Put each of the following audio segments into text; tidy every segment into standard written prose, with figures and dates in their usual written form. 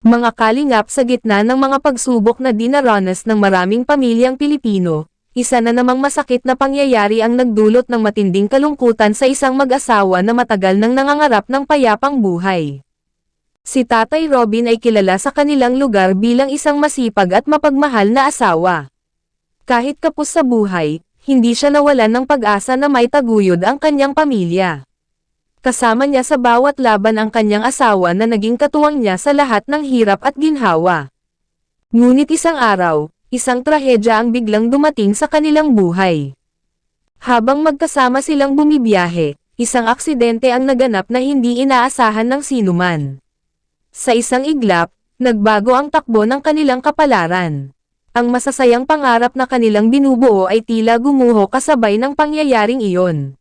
Mga kalingap, sa gitna ng mga pagsubok na dinaranas ng maraming pamilyang Pilipino, isa na namang masakit na pangyayari ang nagdulot ng matinding kalungkutan sa isang mag-asawa na matagal nang nangangarap ng payapang buhay. Si Tatay Robin ay kilala sa kanilang lugar bilang isang masipag at mapagmahal na asawa. Kahit kapos sa buhay, hindi siya nawalan ng pag-asa na may taguyod ang kanyang pamilya. Kasama niya sa bawat laban ang kanyang asawa na naging katuwang niya sa lahat ng hirap at ginhawa. Ngunit isang araw, isang trahedya ang biglang dumating sa kanilang buhay. Habang magkasama silang bumibiyahe, isang aksidente ang naganap na hindi inaasahan ng sinuman. Sa isang iglap, nagbago ang takbo ng kanilang kapalaran. Ang masasayang pangarap na kanilang binubuo ay tila gumuho kasabay ng pangyayaring iyon.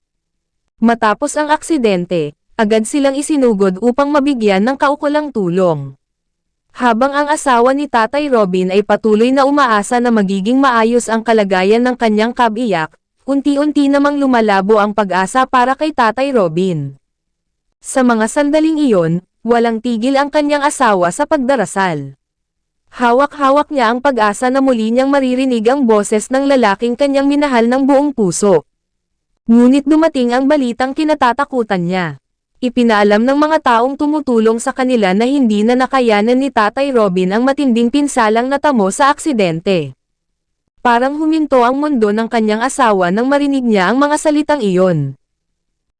Matapos ang aksidente, agad silang isinugod upang mabigyan ng kaukulang tulong. Habang ang asawa ni Tatay Robin ay patuloy na umaasa na magiging maayos ang kalagayan ng kanyang kabiyak, unti-unti namang lumalabo ang pag-asa para kay Tatay Robin. Sa mga sandaling iyon, walang tigil ang kanyang asawa sa pagdarasal. Hawak-hawak niya ang pag-asa na muli niyang maririnig ang boses ng lalaking kanyang minahal ng buong puso. Ngunit dumating ang balitang kinatatakutan niya. Ipinaalam ng mga taong tumutulong sa kanila na hindi na nakayanan ni Tatay Robin ang matinding pinsalang natamo sa aksidente. Parang huminto ang mundo ng kanyang asawa nang marinig niya ang mga salitang iyon.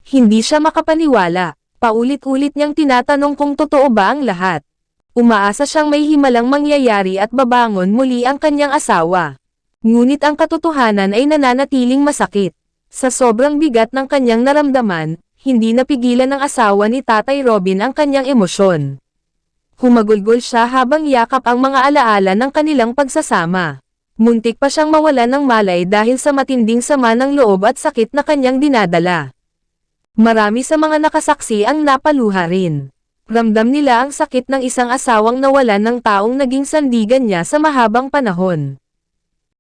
Hindi siya makapaniwala, paulit-ulit niyang tinatanong kung totoo ba ang lahat. Umaasa siyang may himalang mangyayari at babangon muli ang kanyang asawa. Ngunit ang katotohanan ay nananatiling masakit. Sa sobrang bigat ng kanyang naramdaman, hindi napigilan ng asawa ni Tatay Robin ang kanyang emosyon. Humagulgol siya habang yakap ang mga alaala ng kanilang pagsasama. Muntik pa siyang mawalan ng malay dahil sa matinding sama ng loob at sakit na kanyang dinadala. Marami sa mga nakasaksi ang napaluha rin. Ramdam nila ang sakit ng isang asawang nawalan ng taong naging sandigan niya sa mahabang panahon.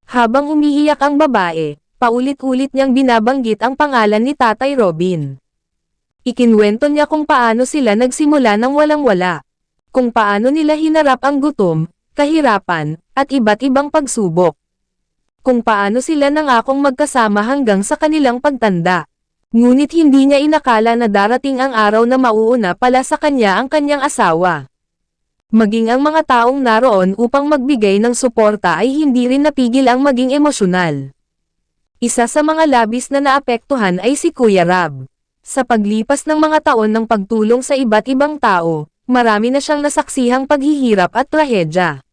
Habang umiiyak ang babae, paulit-ulit niyang binabanggit ang pangalan ni Tatay Robin. Ikinwento niya kung paano sila nagsimula ng walang-wala. Kung paano nila hinarap ang gutom, kahirapan, at iba't ibang pagsubok. Kung paano sila nangakong magkasama hanggang sa kanilang pagtanda. Ngunit hindi niya inakala na darating ang araw na mauuna pala sa kanya ang kanyang asawa. Maging ang mga taong naroon upang magbigay ng suporta ay hindi rin napigil ang maging emosyonal. Isa sa mga labis na naapektuhan ay si Kuya Rab. Sa paglipas ng mga taon ng pagtulong sa iba't ibang tao, marami na siyang nasaksihang paghihirap at trahedya.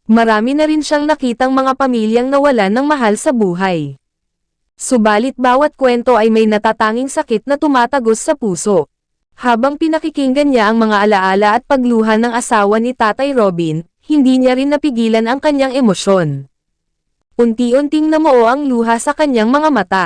Marami na rin siyang nakitang mga pamilyang nawalan ng mahal sa buhay. Subalit bawat kwento ay may natatanging sakit na tumatagos sa puso. Habang pinakikinggan niya ang mga alaala at pagluha ng asawa ni Tatay Robin, hindi niya rin napigilan ang kanyang emosyon. Unti-unting namuo ang luha sa kanyang mga mata.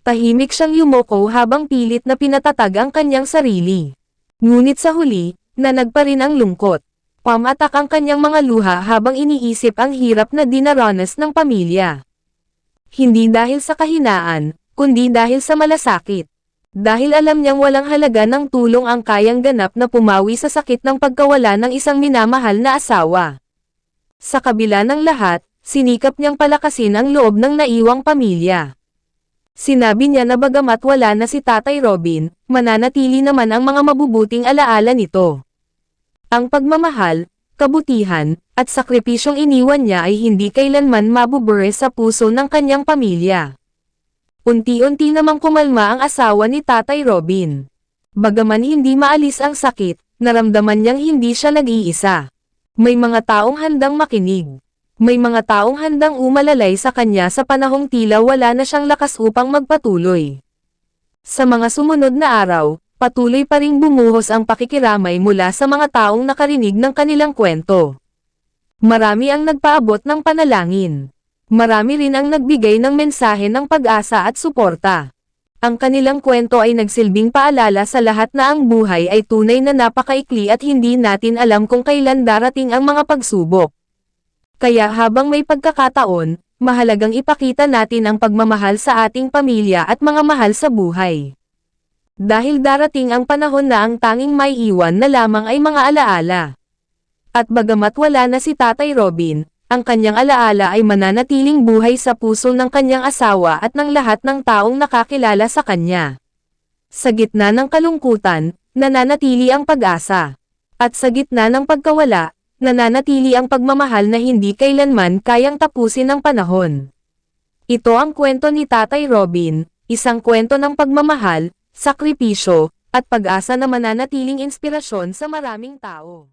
Tahimik siyang yumoko habang pilit na pinatatag ang kanyang sarili. Ngunit sa huli, nanag pa rin ang lungkot. Pamatak ang kanyang mga luha habang iniisip ang hirap na dinaranas ng pamilya. Hindi dahil sa kahinaan, kundi dahil sa malasakit. Dahil alam niyang walang halaga ng tulong ang kayang ganap na pumawi sa sakit ng pagkawala ng isang minamahal na asawa. Sa kabila ng lahat, sinikap niyang palakasin ang loob ng naiwang pamilya. Sinabi niya na bagamat wala na si Tatay Robin, mananatili naman ang mga mabubuting alaala nito. Ang pagmamahal, kabutihan, at sakripisyong iniwan niya ay hindi kailanman mabubure sa puso ng kanyang pamilya. Unti-unti namang kumalma ang asawa ni Tatay Robin. Bagaman hindi maalis ang sakit, naramdaman niyang hindi siya nag-iisa. May mga taong handang makinig. May mga taong handang umalalay sa kanya sa panahong tila wala na siyang lakas upang magpatuloy. Sa mga sumunod na araw, patuloy pa ring bumuhos ang pakikiramay mula sa mga taong nakarinig ng kanilang kwento. Marami ang nagpaabot ng panalangin. Marami rin ang nagbigay ng mensahe ng pag-asa at suporta. Ang kanilang kwento ay nagsilbing paalala sa lahat na ang buhay ay tunay na napakaikli at hindi natin alam kung kailan darating ang mga pagsubok. Kaya habang may pagkakataon, mahalagang ipakita natin ang pagmamahal sa ating pamilya at mga mahal sa buhay. Dahil darating ang panahon na ang tanging may iwan na lamang ay mga alaala. At bagamat wala na si Tatay Robin, ang kanyang alaala ay mananatiling buhay sa puso ng kanyang asawa at ng lahat ng taong nakakilala sa kanya. Sa gitna ng kalungkutan, nananatili ang pag-asa. At sa gitna ng pagkawala, nananatili ang pagmamahal na hindi kailanman kayang tapusin ng panahon. Ito ang kwento ni Tatay Robin, isang kwento ng pagmamahal, sakripisyo, at pag-asa na mananatiling inspirasyon sa maraming tao.